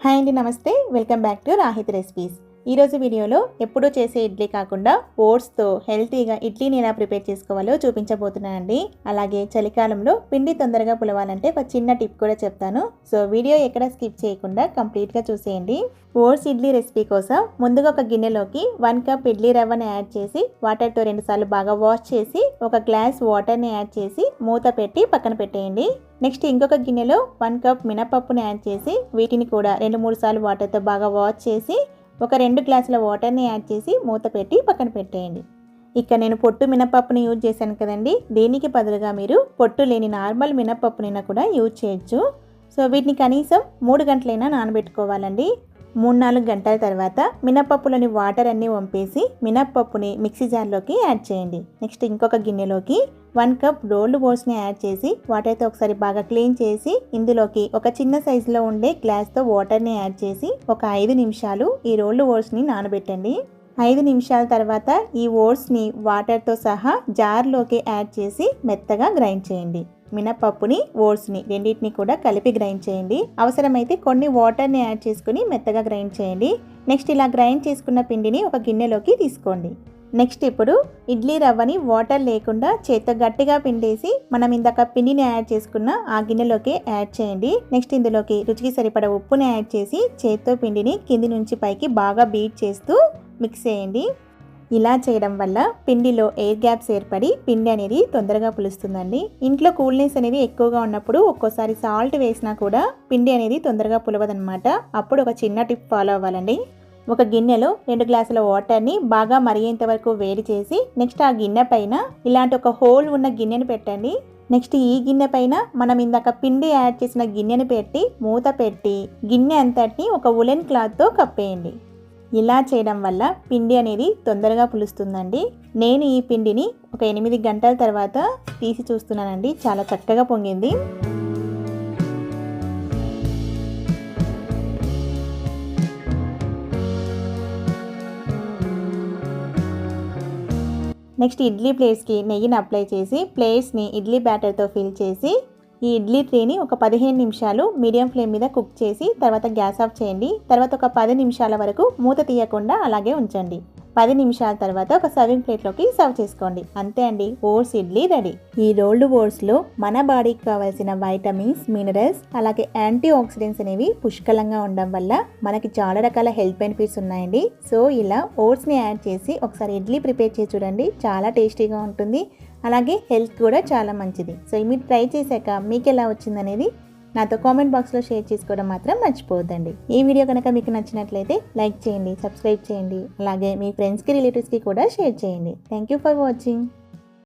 Hi అండి, నమస్తే. Welcome back to Rahit recipes. ఈరోజు వీడియోలో ఎప్పుడూ చేసే ఇడ్లీ కాకుండా ఓట్స్తో హెల్తీగా ఇడ్లీని ఎలా ప్రిపేర్ చేసుకోవాలో చూపించబోతున్నానండి. అలాగే చలికాలంలో పిండి తొందరగా పులవాలంటే ఒక చిన్న టిప్ కూడా చెప్తాను. సో వీడియో ఎక్కడ స్కిప్ చేయకుండా కంప్లీట్గా చూసేయండి. ఓట్స్ ఇడ్లీ రెసిపీ కోసం ముందుగా ఒక గిన్నెలోకి 1 కప్ ఇడ్లీ రవ్వని యాడ్ చేసి వాటర్తో 2 సార్లు బాగా వాష్ చేసి ఒక గ్లాస్ వాటర్ని యాడ్ చేసి మూత పెట్టి పక్కన పెట్టేయండి. నెక్స్ట్ ఇంకొక గిన్నెలో 1 కప్ మినపప్పుని యాడ్ చేసి వీటిని కూడా 2-3 సార్లు వాటర్తో బాగా వాష్ చేసి ఒక 2 గ్లాసుల వాటర్ని యాడ్ చేసి మూత పెట్టి పక్కన పెట్టేయండి. ఇక్కడ నేను పొట్టు మినపప్పుని యూజ్ చేశాను కదండి. దీనికి బదులుగా మీరు పొట్టు లేని నార్మల్ మినపప్పునైనా కూడా యూజ్ చేయొచ్చు. సో వీటిని కనీసం 3 గంటలైనా నానబెట్టుకోవాలండి. 3-4 గంటల తర్వాత మినపప్పులోని వాటర్ అన్నీ వంపేసి మినపప్పుని మిక్సీ జార్లోకి యాడ్ చేయండి. నెక్స్ట్ ఇంకొక గిన్నెలోకి 1 కప్ రోల్డ్ ఓట్స్ని యాడ్ చేసి వాటర్తో ఒకసారి బాగా క్లీన్ చేసి ఇందులోకి ఒక చిన్న సైజులో ఉండే గ్లాస్తో వాటర్ని యాడ్ చేసి ఒక 5 నిమిషాలు ఈ రోల్డ్ ఓట్స్ని నానబెట్టండి. 5 నిమిషాల తర్వాత ఈ ఓట్స్ని వాటర్తో సహా జార్లోకి యాడ్ చేసి మెత్తగా గ్రైండ్ చేయండి. మినపప్పుని ఓట్స్ని రెండింటిని కూడా కలిపి గ్రైండ్ చేయండి. అవసరమైతే కొన్ని వాటర్ని యాడ్ చేసుకుని మెత్తగా గ్రైండ్ చేయండి. నెక్స్ట్ ఇలా గ్రైండ్ చేసుకున్న పిండిని ఒక గిన్నెలోకి తీసుకోండి. నెక్స్ట్ ఇప్పుడు ఇడ్లీ రవ్వని వాటర్ లేకుండా చేత్తో గట్టిగా పిండేసి మనం ఇందాక పిండిని యాడ్ చేసుకున్న ఆ గిన్నెలోకి యాడ్ చేయండి. నెక్స్ట్ ఇందులోకి రుచికి సరిపడా ఉప్పుని యాడ్ చేసి చేత్తో పిండిని కింది నుంచి పైకి బాగా బీట్ చేస్తూ మిక్స్ చేయండి. ఇలా చేయడం వల్ల పిండిలో ఎయిర్ గ్యాప్స్ ఏర్పడి పిండి అనేది తొందరగా పులుస్తుందండి. ఇంట్లో కూల్నెస్ అనేది ఎక్కువగా ఉన్నప్పుడు ఒక్కోసారి సాల్ట్ వేసినా కూడా పిండి అనేది తొందరగా పులవదనమాట. అప్పుడు ఒక చిన్న టిప్ ఫాలో అవ్వాలండి. ఒక గిన్నెలో 2 గ్లాసుల వాటర్ని బాగా మరిగేంత వరకు వేడి చేసి నెక్స్ట్ ఆ గిన్నె పైన ఇలాంటి ఒక హోల్ ఉన్న గిన్నెని పెట్టండి. నెక్స్ట్ ఈ గిన్నె పైన మనం ఇందాక పిండి యాడ్ చేసిన గిన్నెని పెట్టి మూత పెట్టి గిన్నె అంతటిని ఒక ఉలెన్ క్లాత్తో కప్పేయండి. ఇలా చేయడం వల్ల పిండి అనేది తొందరగా పులుస్తుందండి. నేను ఈ పిండిని ఒక 8 గంటల తర్వాత తీసి చూస్తున్నానండి. చాలా చక్కగా పొంగింది. నెక్స్ట్ ఇడ్లీ ప్లేట్స్కి నెయ్యిని అప్లై చేసి ప్లేట్స్ని ఇడ్లీ బ్యాటర్తో ఫిల్ చేసి ఈ ఇడ్లీ ట్రేని ఒక 15 నిమిషాలు మీడియం ఫ్లేమ్ మీద కుక్ చేసి తర్వాత గ్యాస్ ఆఫ్ చేయండి. తర్వాత ఒక 10 నిమిషాల వరకు మూత తీయకుండా అలాగే ఉంచండి. 10 నిమిషాల తర్వాత ఒక సర్వింగ్ ప్లేట్లోకి సర్వ్ చేసుకోండి. అంతే అండి, ఓట్స్ ఇడ్లీ రెడీ. ఈ రోల్డ్ ఓట్స్లో మన బాడీకి కావాల్సిన వైటమిన్స్, మినరల్స్ అలాగే యాంటీ ఆక్సిడెంట్స్ అనేవి పుష్కలంగా ఉండడం వల్ల మనకి చాలా రకాల హెల్త్ బెనిఫిట్స్ ఉన్నాయండి. సో ఇలా ఓట్స్ని యాడ్ చేసి ఒకసారి ఇడ్లీ ప్రిపేర్ చేసి చూడండి. చాలా టేస్టీగా ఉంటుంది. అలాగే హెల్త్ కూడా చాలా మంచిది. సో మీరు ట్రై చేశాక మీకు ఎలా వచ్చిందనేది నాతో కామెంట్ బాక్స్లో షేర్ చేసుకోవడం మాత్రం మర్చిపోవద్దండి. ఈ వీడియో కనుక మీకు నచ్చినట్లయితే లైక్ చేయండి, సబ్స్క్రైబ్ చేయండి. అలాగే మీ ఫ్రెండ్స్కి, రిలేటివ్స్కి కూడా షేర్ చేయండి. Thank you for watching.